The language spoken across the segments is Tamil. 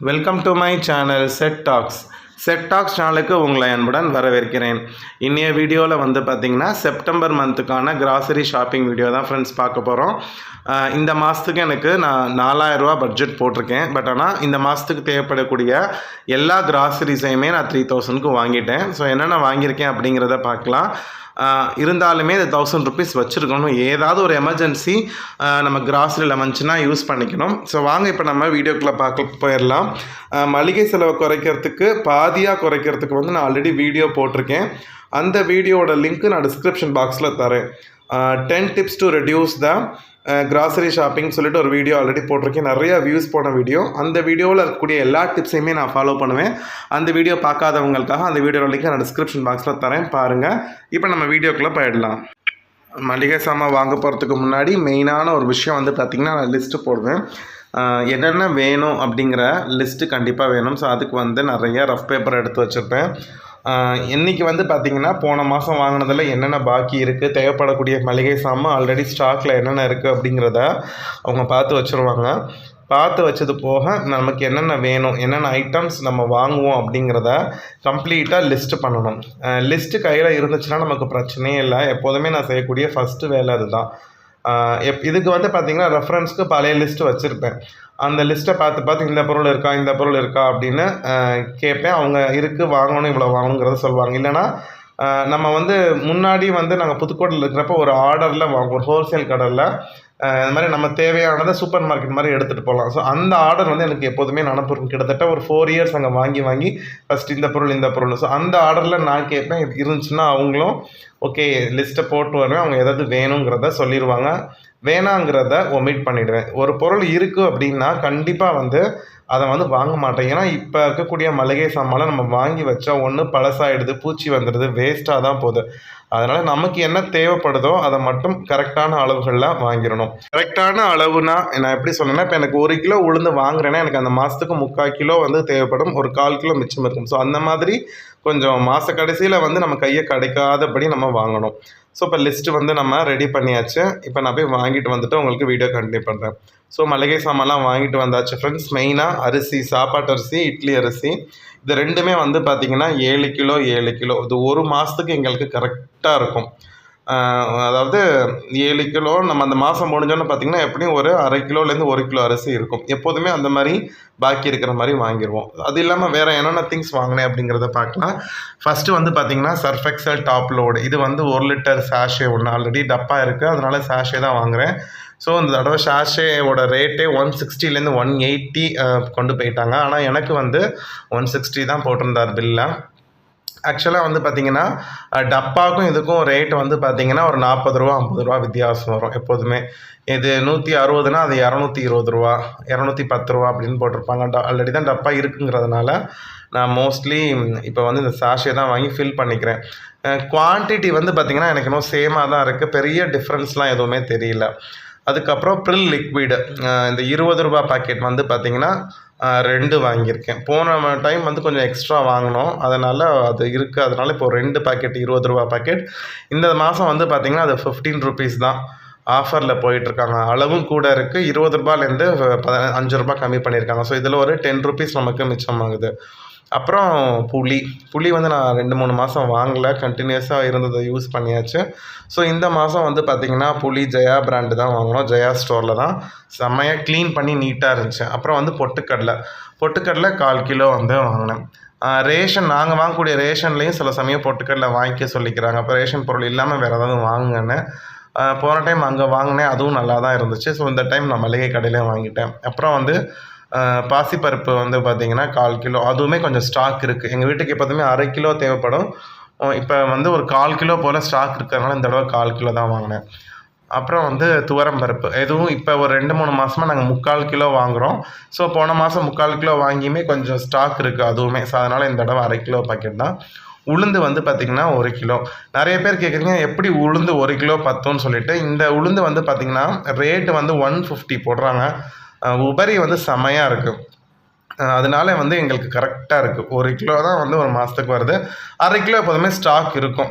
Welcome to my channel set tax சேனலுக்கு உங்களை அன்புடன் வரவேற்கிறேன். இன்னைய வீடியோவில் வந்து பார்த்திங்கன்னா செப்டம்பர் மந்த்துக்கான கிராசரி ஷாப்பிங் வீடியோ தான் ஃப்ரெண்ட்ஸ் பார்க்க போகிறோம். இந்த மாதத்துக்கு எனக்கு நான் 4000 ரூபா பட்ஜெட் போட்டிருக்கேன். பட் ஆனால் இந்த மாதத்துக்கு தேவைப்படக்கூடிய எல்லா கிராசரிஸையுமே நான் 3000க்கு வாங்கிட்டேன். ஸோ என்னென்ன வாங்கியிருக்கேன் அப்படிங்கிறத பார்க்கலாம். இருந்தாலுமே இந்த 1000 ருபீஸ் வச்சுருக்கணும். ஏதாவது ஒரு எமர்ஜென்சி நம்ம கிராசரியில் வந்துச்சுன்னா யூஸ் பண்ணிக்கணும். ஸோ வாங்க இப்போ நம்ம வீடியோக்குள்ளே பார்க்க போயிடலாம். மளிகை செலவை குறைக்கிறதுக்கு பாதியாக குறைக்கிறதுக்கு வந்து நான் ஆல்ரெடி வீடியோ போட்டிருக்கேன். அந்த வீடியோவோட லிங்க்கு நான் டிஸ்கிரிப்ஷன் பாக்ஸில் தரேன். 10 tips to reduce the grocery shopping சொல்லிட்டு ஒரு வீடியோ ஆல்ரெடி போட்டிருக்கேன். நிறையா வியூஸ் போன வீடியோ. அந்த வீடியோவில் இருக்கக்கூடிய எல்லா டிப்ஸையுமே நான் ஃபாலோ பண்ணுவேன். அந்த வீடியோ பார்க்காதவங்களுக்காக அந்த வீடியோட லிங்க் நான் டிஸ்கிரிப்ஷன் பாக்ஸில் தரேன், பாருங்கள். இப்போ நம்ம வீடியோக்குள்ளே போயிடலாம். மளிகை சாமான் வாங்க போகிறதுக்கு முன்னாடி மெயினான ஒரு விஷயம் வந்து பார்த்திங்கன்னா நான் லிஸ்ட்டு போடுவேன். என்னென்ன வேணும் அப்படிங்கிற லிஸ்ட்டு கண்டிப்பாக வேணும். ஸோ அதுக்கு வந்து நிறைய ரஃப் பேப்பர் எடுத்து வச்சுருப்பேன். இன்றைக்கி வந்து பார்த்திங்கன்னா போன மாதம் வாங்கினதில் என்னென்ன பாக்கி இருக்குது, தேவைப்படக்கூடிய மளிகை சாமான் ஆல்ரெடி ஸ்டாக்கில் என்னென்ன இருக்குது அப்படிங்கிறத அவங்க பார்த்து வச்சுருவாங்க. பார்த்து வச்சது போக நமக்கு என்னென்ன வேணும், என்னென்ன ஐட்டம்ஸ் நம்ம வாங்குவோம் அப்படிங்கிறத கம்ப்ளீட்டாக லிஸ்ட்டு பண்ணணும். லிஸ்ட்டு கையில் இருந்துச்சுன்னா நமக்கு பிரச்சனையே இல்லை. எப்போதுமே நான் செய்யக்கூடிய ஃபஸ்ட்டு வேலை அதுதான். இதுக்கு வந்து பார்த்திங்கன்னா ரெஃபரன்ஸ்க்கு பழைய லிஸ்ட்டு வச்சுருப்பேன். அந்த லிஸ்ட்டை பார்த்து இந்த பொருள் இருக்கா அப்படின்னு கேட்பேன். அவங்க இருக்குது, வாங்கணும், இவ்வளோ வாங்கணுங்கிறத சொல்லுவாங்க. இல்லைனா நம்ம வந்து முன்னாடி வந்து நாங்கள் புதுக்கோட்டையில் இருக்கிறப்ப ஒரு ஆர்டரில் வாங்குவோம், ஹோல்சேல் கடையில். இது மாதிரி நம்ம தேவையானதை சூப்பர் மார்க்கெட் மாதிரி எடுத்துகிட்டு போகலாம். ஸோ அந்த ஆர்டர் வந்து எனக்கு எப்போதுமே நினப்பிருக்கும். கிட்டத்தட்ட ஒரு 4 இயர்ஸ் அங்கே வாங்கி ஃபஸ்ட் இந்த பொருள். ஸோ அந்த ஆர்டரில் நான் கேட்பேன். இருந்துச்சுன்னா அவங்களும் ஓகே லிஸ்ட்டை போட்டு வருவேன். அவங்க எதாவது வேணுங்கிறத சொல்லிடுவாங்க, வேணாங்கிறத ஒமிட் பண்ணிவிடுவேன். ஒரு பொருள் இருக்குது அப்படின்னா கண்டிப்பாக வந்து அதை வந்து வாங்க மாட்டேன். ஏன்னா இப்போ இருக்கக்கூடிய மளிகை சாமானை நம்ம வாங்கி வச்சா ஒன்று பழசாயிடுது, பூச்சி வந்துடுது, வேஸ்ட்டாக தான் போகுது. அதனால் நமக்கு என்ன தேவைப்படுதோ அதை மட்டும் கரெக்டான அளவுகளில் வாங்கிடணும். கரெக்டான அளவுனா நான் எப்படி சொன்னேன்னா, இப்போ எனக்கு 1 கிலோ உளுந்து வாங்குறேன்னா எனக்கு அந்த மாதத்துக்கு 3/4 கிலோ வந்து தேவைப்படும், ஒரு 1/4 கிலோ மிச்சம் இருக்கும். ஸோ அந்த மாதிரி கொஞ்சம் மாத கடைசியில் வந்து நம்ம கையை கிடைக்காதபடி நம்ம வாங்கணும். ஸோ இப்போ லிஸ்ட்டு வந்து நம்ம ரெடி பண்ணியாச்சு. இப்போ நான் போய் வாங்கிட்டு வந்துட்டு உங்களுக்கு வீடியோ கண்டினியூ பண்ணுறேன். ஸோ மளிகை சாமான்லாம் வாங்கிட்டு வந்தாச்சு ஃப்ரெண்ட்ஸ். மெயினாக அரிசி, சாப்பாட்டு அரிசி, இட்லி அரிசி, இது ரெண்டுமே வந்து பார்த்திங்கன்னா 7 கிலோ. இது ஒரு மாதத்துக்கு எங்களுக்கு கரெக்டாக இருக்கும். அதாவது 7 கிலோ நம்ம அந்த மாதம் முடிஞ்சோன்னு பார்த்திங்கன்னா எப்படியும் ஒரு 1/2 கிலோலேருந்து 1 கிலோ அரிசி இருக்கும். எப்போதுமே அந்த மாதிரி பாக்கி இருக்கிற மாதிரி வாங்கிடுவோம். அது இல்லாமல் வேறு என்னென்ன திங்ஸ் வாங்கினேன் அப்படிங்கிறத பார்க்கலாம். ஃபஸ்ட்டு வந்து பார்த்திங்கன்னா சர்ஃப் எக்ஸல் டாப் லோடு. இது வந்து 1 லிட்டர் சாஷே ஒன்று ஆல்ரெடி டப்பா இருக்குது, அதனால் சாஷே தான் வாங்குகிறேன். ஸோ இந்த தடவை சாஷேவோட ரேட்டே 160லேருந்து 180 கொண்டு போயிட்டாங்க. ஆனால் எனக்கு வந்து 160 தான் போட்டிருந்தார் பில்லை. ஆக்சுவலாக வந்து பார்த்திங்கன்னா டப்பாவுக்கும் இதுக்கும் ரேட் வந்து பார்த்திங்கன்னா ஒரு 40 ரூபா 50 ரூபா வித்தியாசம் வரும் எப்போதுமே. இது 160னா அது 220 ரூபா 210 ரூபா அப்படின்னு போட்டிருப்பாங்க. ஆல்ரெடி தான் டப்பா இருக்குங்கிறதுனால நான் மோஸ்ட்லி இப்போ வந்து இந்த சாஷே தான் வாங்கி ஃபில் பண்ணிக்கிறேன். குவான்டிட்டி வந்து பார்த்திங்கன்னா எனக்கு இன்னும் சேமாக தான் இருக்குது, பெரிய டிஃப்ரென்ஸ்லாம் எதுவுமே தெரியல. அதுக்கப்புறம் ப்ரில் லிக்விடு, இந்த 20 ரூபா பாக்கெட் வந்து பார்த்திங்கன்னா 2 வாங்கியிருக்கேன். போன டைம் வந்து கொஞ்சம் எக்ஸ்ட்ரா வாங்கினோம், அதனால் அது இருக்குது. அதனால் இப்போ 2 பாக்கெட் 20 ரூபா பாக்கெட். இந்த மாதம் வந்து பார்த்திங்கன்னா அது 15 ருபீஸ் தான் ஆஃபரில் போயிட்டுருக்காங்க. அளவும் கூட இருக்குது. 20 ரூபாலேருந்து 5 ரூபா கம்மி பண்ணியிருக்காங்க. ஸோ இதில் ஒரு 10 ருபீஸ் நமக்கு மிச்சமாகுது. அப்புறம் புளி வந்து நான் 2-3 மாதம் வாங்கலை, கண்டினியூஸாக இருந்ததை யூஸ் பண்ணியாச்சு. ஸோ இந்த மாதம் வந்து பார்த்திங்கன்னா புளி ஜெயா பிராண்டு தான் வாங்கினோம். ஜெயா ஸ்டோரில் தான் செம்மையாக க்ளீன் பண்ணி நீட்டாக இருந்துச்சு. அப்புறம் வந்து பொட்டுக்கடலை 1/4 கிலோ வந்து வாங்கினேன். ரேஷன் நாங்கள் வாங்கக்கூடிய ரேஷன்லேயும் சில சமயம் பொட்டுக்கடலை வாங்கிக்க சொல்லிக்கிறாங்க. அப்போ ரேஷன் பொருள் இல்லாமல் வேறு ஏதாவது வாங்குங்கன்னு போன டைம் அங்கே வாங்கினேன், அதுவும் நல்லா தான் இருந்துச்சு. ஸோ இந்த டைம் நான் மளிகை கடையிலே வாங்கிட்டேன். அப்புறம் வந்து பாசிப்பருப்பு வந்து பார்த்திங்கன்னா 1/4 கிலோ, அதுவுமே கொஞ்சம் ஸ்டாக் இருக்குது. எங்கள் வீட்டுக்கு எப்போதுமே 1/2 கிலோ தேவைப்படும். இப்போ வந்து ஒரு 1/4 கிலோ போல் ஸ்டாக் இருக்கிறதுனால இந்த தடவை 1/4 கிலோ தான் வாங்கினேன். அப்புறம் வந்து துவரம்பருப்பு, எதுவும் இப்போ ஒரு 2-3 மாதமாக நாங்கள் 3/4 கிலோ வாங்குகிறோம். ஸோ போன மாதம் 3/4 கிலோ வாங்கியுமே கொஞ்சம் ஸ்டாக் இருக்குது அதுவுமே. ஸோ அதனால் இந்த தடவை 1/2 கிலோ பாக்கெட் தான். உளுந்து வந்து பார்த்திங்கன்னா 1 கிலோ. நிறைய பேர் கேட்குறீங்க எப்படி உளுந்து 1 கிலோ பத்தும்னு சொல்லிட்டு. இந்த உளுந்து வந்து பார்த்திங்கன்னா ரேட்டு வந்து 150 போடுறாங்க. உபரி வந்து செம்மையாக இருக்குது. அதனால வந்து எங்களுக்கு கரெக்டாக இருக்குது. 1 கிலோ தான் வந்து ஒரு மாதத்துக்கு வருது. 1/2 கிலோ எப்போதுமே ஸ்டாக் இருக்கும்.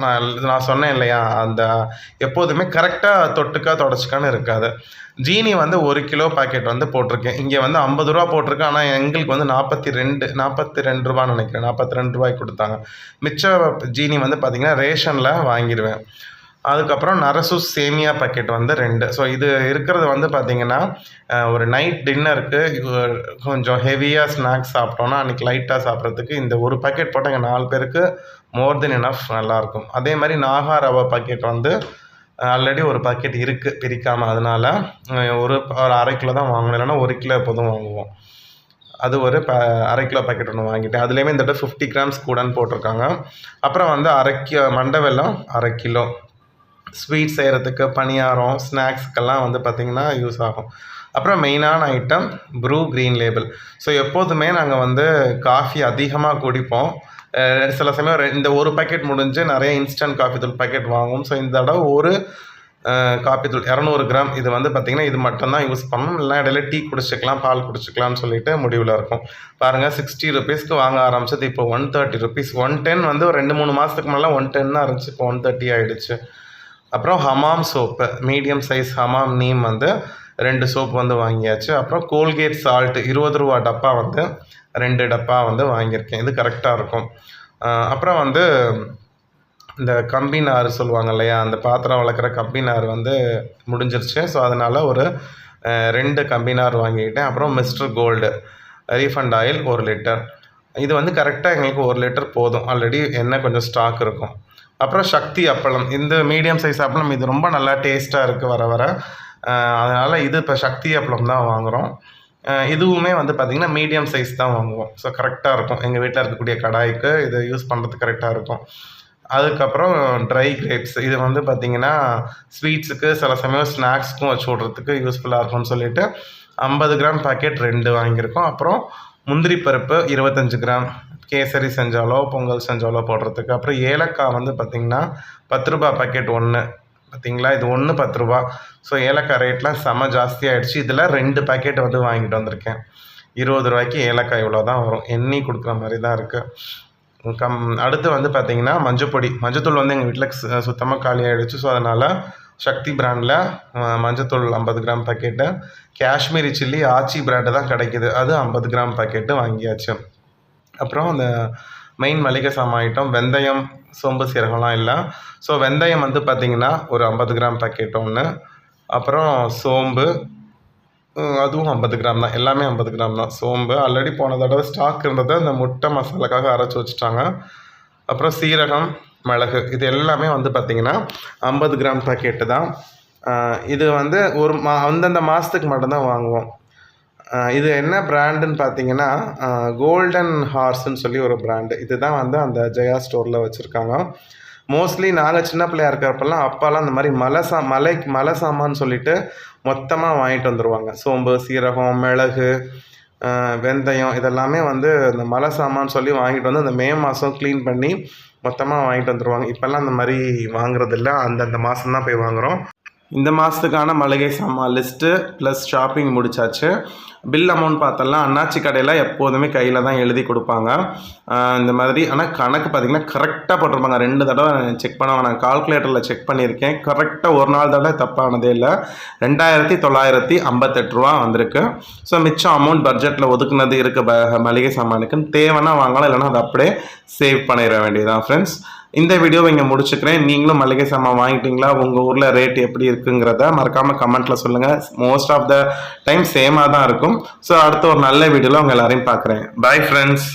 நான் சொன்னேன் இல்லையா, அந்த எப்போதுமே கரெக்டாக தொட்டுக்கா தொடச்சிக்கான்னு இருக்காது. ஜீனி வந்து 1 கிலோ பாக்கெட் வந்து போட்டிருக்கேன். இங்கே வந்து 50 ரூபா போட்டிருக்கேன். ஆனால் எங்களுக்கு வந்து 42 ரூபான்னு நினைக்கிறேன். 42 ரூபாய்க்கு கொடுத்தாங்க. மிச்ச ஜீனி வந்து பார்த்திங்கன்னா ரேஷனில் வாங்கிடுவேன். அதுக்கப்புறம் நரசூஸ் சேமியா பாக்கெட் வந்து 2. ஸோ இது இருக்கிறது வந்து பார்த்திங்கன்னா ஒரு நைட் டின்னருக்கு கொஞ்சம் ஹெவியாக ஸ்நாக்ஸ் சாப்பிட்டோன்னா அன்றைக்கி லைட்டாக சாப்பிட்றதுக்கு இந்த ஒரு பாக்கெட் போட்டால் எங்கள் 4 பேருக்கு மோர் தென் எனஃப் நல்லாயிருக்கும். அதே மாதிரி நாகா ரவா பாக்கெட் வந்து ஆல்ரெடி ஒரு பாக்கெட் இருக்குது பிரிக்காமல். அதனால் ஒரு 1/2 கிலோ தான் வாங்கணும், இல்லைன்னா 1 கிலோ எப்போதும் வாங்குவோம். அது ஒரு 1/2 கிலோ பாக்கெட் ஒன்று வாங்கிட்டேன். அதுலேயுமே இந்த தடவை 50 கிராம்ஸ் கூடன்னு போட்டிருக்காங்க. அப்புறம் வந்து மண்டை வெல்லம் 1/2 கிலோ. ஸ்வீட் செய்கிறதுக்கு, பணியாரம், ஸ்நாக்ஸுக்கெல்லாம் வந்து பார்த்திங்கன்னா யூஸ் ஆகும். அப்புறம் மெயினான item Bru green label. So எப்போதுமே நாங்கள் வந்து காஃபி அதிகமாக குடிப்போம். சில சமயம் இந்த ஒரு பாக்கெட் முடிஞ்சு நிறைய இன்ஸ்டன்ட் காஃபி தூள் பாக்கெட் வாங்குவோம். ஸோ இந்த தடவை ஒரு காஃபி தூள் 200 கிராம் இது வந்து பார்த்திங்கன்னா இது மட்டும்தான் யூஸ் பண்ணணும். இல்லைனா இடையில டீ குடிச்சிக்கலாம், பால் குடிச்சிக்கலாம்னு சொல்லிட்டு முடிவில் இருக்கும். பாருங்கள், 60 ருபீஸ்க்கு வாங்க ஆரம்பிச்சது இப்போ 130 ருபீஸ். 110 வந்து ஒரு 2-3 மாதத்துக்கு முன்னாடி 110 தான் இருந்துச்சு. இப்போ 130 ஆகிடுச்சு. அப்புறம் Hamam soap, medium size Hamam neem வந்து 2 சோப்பு வந்து வாங்கியாச்சு. அப்புறம் கோல்கேட் சால்ட்டு 20 ரூபா டப்பா வந்து 2 டப்பா வந்து வாங்கியிருக்கேன். இது கரெக்டாக இருக்கும். அப்புறம் வந்து இந்த கம்பி நார் சொல்லுவாங்க இல்லையா, அந்த பாத்திரம் வளர்க்குற கம்பி நார் வந்து முடிஞ்சிருச்சு. ஸோ அதனால் ஒரு 2 கம்பி நார் வாங்கிக்கிட்டேன். அப்புறம் Mister Gold refined oil 1 litre. இது வந்து கரெக்டாக எங்களுக்கு 1 லிட்டர் போதும். ஆல்ரெடி எண்ணெய் கொஞ்சம் ஸ்டாக் இருக்கும். அப்புறம் சக்தி அப்பளம், இந்த மீடியம் சைஸ் அப்பளம் இது ரொம்ப நல்லா டேஸ்ட்டாக இருக்குது வர வர. அதனால் இது இப்போ சக்தி அப்பளம் தான் வாங்குகிறோம். இதுவுமே வந்து பார்த்திங்கன்னா மீடியம் சைஸ் தான் வாங்குவோம். ஸோ கரெக்டாக இருக்கும். எங்கள் வீட்டில் இருக்கக்கூடிய கடாய்க்கு இதை யூஸ் பண்ணுறதுக்கு கரெக்டாக இருக்கும். அதுக்கப்புறம் ட்ரை கிரேப்ஸ், இது வந்து பார்த்திங்கன்னா ஸ்வீட்ஸுக்கு சில சமயம் ஸ்நாக்ஸ்க்கும் வச்சு விட்றதுக்கு யூஸ்ஃபுல்லாக இருக்கும்னு சொல்லிவிட்டு 50 கிராம் பாக்கெட் 2 வாங்கியிருக்கோம். அப்புறம் முந்திரி பருப்பு 25 கிராம், கேசரி செஞ்சாலோ பொங்கல் செஞ்சாலோ போடுறதுக்கு. அப்புறம் ஏலக்காய் வந்து பார்த்திங்கன்னா 10 ரூபா பாக்கெட் 1. பார்த்திங்களா, இது 1 10 ரூபா. ஸோ ஏலக்காய் ரேட்லாம் செம்ம ஜாஸ்தியாகிடுச்சு. இதில் 2 பாக்கெட் வந்து வாங்கிட்டு வந்திருக்கேன். 20 ரூபாய்க்கு ஏலக்காய் இவ்வளோ தான் வரும். எண்ணெய் கொடுக்குற மாதிரி தான் இருக்குது. அடுத்து வந்து பார்த்திங்கன்னா மஞ்சப்பொடி, மஞ்சத்தூள் வந்து எங்கள் வீட்டில் சுத்தமாக காலி ஆகிடுச்சு. ஸோ அதனால் சக்தி பிராண்டில் மஞ்சத்தூள் 50 கிராம் பாக்கெட்டு, காஷ்மீரி சில்லி ஆச்சி பிராண்டு தான் கிடைக்கிது, அது 50 கிராம் பாக்கெட்டு வாங்கியாச்சு. அப்புறம் அந்த மெயின் மளிகை சாமான் ஐட்டம் வெந்தயம், சோம்பு, சீரகம்லாம் இல்லை. ஸோ வெந்தயம் வந்து பார்த்திங்கன்னா ஒரு 50 கிராம் பாக்கெட் 1. அப்புறம் சோம்பு, அதுவும் 50 கிராம் தான். எல்லாமே 50 கிராம் தான். சோம்பு ஆல்ரெடி போன தடவை ஸ்டாக் இருந்ததை அந்த முட்டை மசாலாக்காக அரைச்சி வச்சுட்டாங்க. அப்புறம் சீரகம், மிளகு, இது எல்லாமே வந்து பார்த்திங்கன்னா 50 கிராம் பாக்கெட்டு தான். இது வந்து ஒரு அந்தந்த மாதத்துக்கு மட்டும்தான் வாங்குவோம். இது என்ன பிராண்டுன்னு பார்த்தீங்கன்னா கோல்டன் ஹார்ஸ்ன்னு சொல்லி ஒரு பிராண்டு. இதுதான் வந்து அந்த ஜெயா ஸ்டோரில் வச்சுருக்காங்க. மோஸ்ட்லி நாங்கள் சின்ன பிள்ளையா இருக்கிறப்பெல்லாம் அப்பாலாம் அந்த மாதிரி மலை சாமான்னு சொல்லிட்டு மொத்தமாக வாங்கிட்டு வந்துடுவாங்க. சோம்பு, சீரகம், மிளகு, வெந்தயம் இதெல்லாமே வந்து இந்த மலை சாமான்னு சொல்லி வாங்கிட்டு வந்து அந்த மே மாதம் க்ளீன் பண்ணி மொத்தமாக வாங்கிட்டு வந்துடுவாங்க. இப்போல்லாம் அந்த மாதிரி வாங்குறதில்ல, அந்தந்த மாதம் தான் போய் வாங்குகிறோம். இந்த மாதத்துக்கான மளிகை சாமான் லிஸ்ட்டு ப்ளஸ் ஷாப்பிங் முடிச்சாச்சு. பில் அமௌண்ட் பார்த்தோம்னா அண்ணாச்சி கடையில் எப்போதுமே கையில் தான் எழுதி கொடுப்பாங்க. இந்த மாதிரி ஆனால் கணக்கு பார்த்திங்கன்னா கரெக்டாக போட்டிருப்பாங்க. 2 தடவை செக் பண்ணுவாங்க. நான் கால்குலேட்டரில் செக் பண்ணியிருக்கேன். கரெக்டாக ஒரு நாள் தடவை தப்பானதே இல்லை. 2958 ரூபா வந்திருக்கு. ஸோ மிச்சம் அமௌண்ட் பட்ஜெட்டில் ஒதுக்குனது இருக்குது மளிகை சாமானுக்குன்னு. தேவைன்னா வாங்கலாம், இல்லைனா அதை அப்படியே சேவ் பண்ணிட வேண்டியதுதான் ஃப்ரெண்ட்ஸ். இந்த வீடியோவை இங்கே முடிச்சுக்கிறேன். நீங்களும் மளிகை சாமான் வாங்கிட்டீங்களா? உங்கள் ஊரில் ரேட் எப்படி இருக்குங்கிறத மறக்காமல் கமெண்ட்டில் சொல்லுங்கள். மோஸ்ட் ஆஃப் த டைம் சேமாக தான் இருக்கும். ஸோ அடுத்த ஒரு நல்ல வீடியோவில் உங்கள் எல்லாரையும் பார்க்குறேன். Bye friends.